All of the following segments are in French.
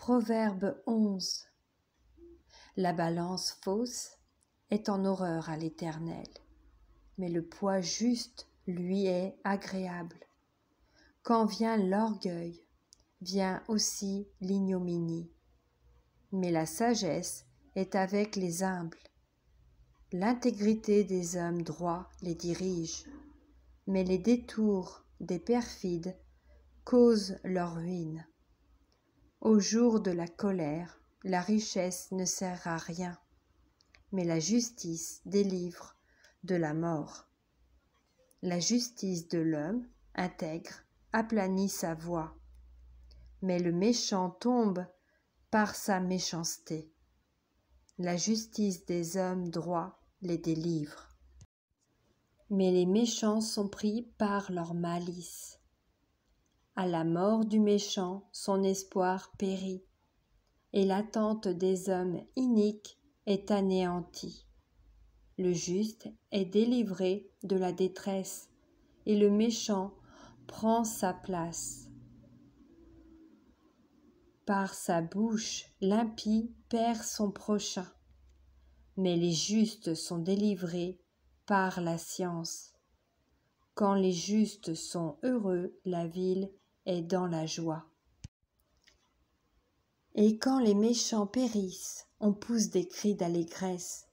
Proverbe 11. La balance fausse est en horreur à l'Éternel, mais le poids juste lui est agréable. Quand vient l'orgueil, vient aussi l'ignominie, mais la sagesse est avec les humbles. L'intégrité des hommes droits les dirige, mais les détours des perfides causent leur ruine. Au jour de la colère, la richesse ne sert à rien, mais la justice délivre de la mort. La justice de l'homme intègre aplanit sa voie, mais le méchant tombe par sa méchanceté. La justice des hommes droits les délivre, mais les méchants sont pris par leur malice. À la mort du méchant, son espoir périt, et l'attente des hommes iniques est anéantie. Le juste est délivré de la détresse, et le méchant prend sa place. Par sa bouche, l'impie perd son prochain, mais les justes sont délivrés par la science. Quand les justes sont heureux, la ville est dans la joie. Et quand les méchants périssent, on pousse des cris d'allégresse.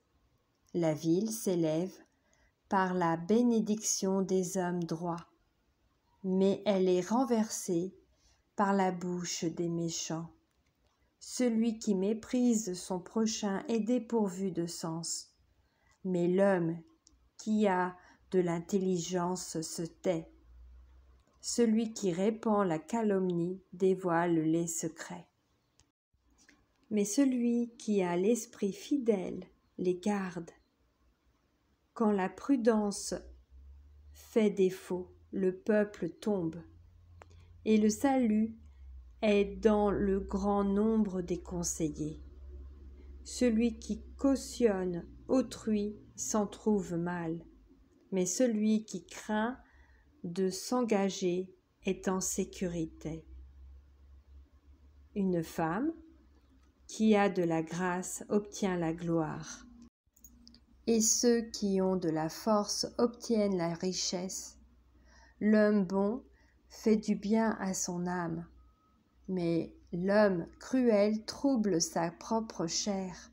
La ville s'élève par la bénédiction des hommes droits, mais elle est renversée par la bouche des méchants. Celui qui méprise son prochain est dépourvu de sens, mais l'homme qui a de l'intelligence se tait. Celui qui répand la calomnie dévoile les secrets. Mais celui qui a l'esprit fidèle les garde. Quand la prudence fait défaut, le peuple tombe, et le salut est dans le grand nombre des conseillers. Celui qui cautionne autrui s'en trouve mal, mais celui qui craint de s'engager est en sécurité. Une femme qui a de la grâce obtient la gloire, et ceux qui ont de la force obtiennent la richesse. L'homme bon fait du bien à son âme, mais l'homme cruel trouble sa propre chair.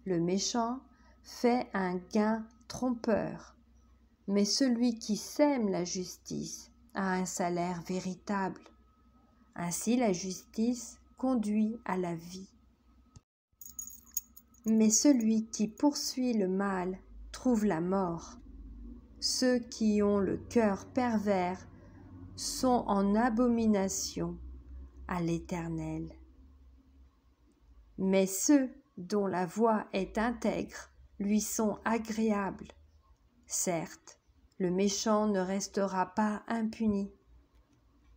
Le méchant fait un gain trompeur, mais celui qui sème la justice a un salaire véritable. Ainsi la justice conduit à la vie. Mais celui qui poursuit le mal trouve la mort. Ceux qui ont le cœur pervers sont en abomination à l'Éternel. Mais ceux dont la voie est intègre lui sont agréables. Certes, le méchant ne restera pas impuni,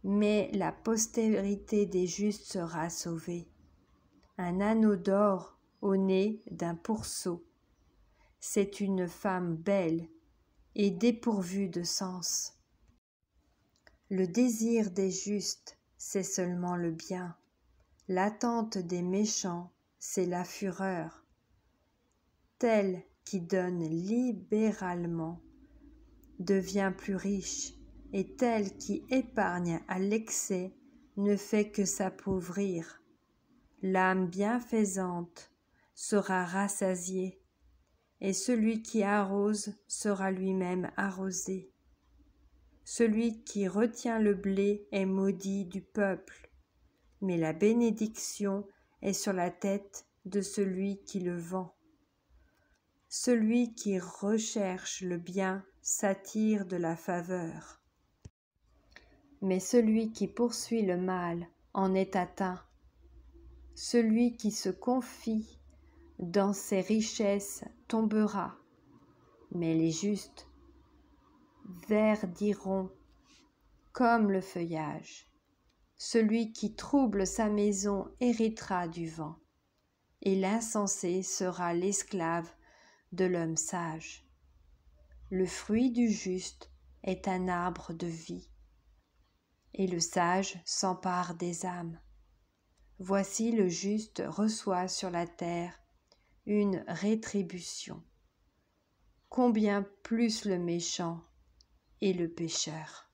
mais la postérité des justes sera sauvée. Un anneau d'or au nez d'un pourceau, c'est une femme belle et dépourvue de sens. Le désir des justes, c'est seulement le bien. L'attente des méchants, c'est la fureur. Tel qui donne libéralement devient plus riche, et tel qui épargne à l'excès ne fait que s'appauvrir. L'âme bienfaisante sera rassasiée, et celui qui arrose sera lui-même arrosé. Celui qui retient le blé est maudit du peuple, mais la bénédiction est sur la tête de celui qui le vend. Celui qui recherche le bien s'attire de la faveur, mais celui qui poursuit le mal en est atteint. Celui qui se confie dans ses richesses tombera, mais les justes verdiront comme le feuillage. Celui qui trouble sa maison héritera du vent, et l'insensé sera l'esclave de l'homme sage. Le fruit du juste est un arbre de vie, et le sage s'empare des âmes. voici le juste reçoit sur la terre une rétribution. Combien plus le méchant et le pécheur.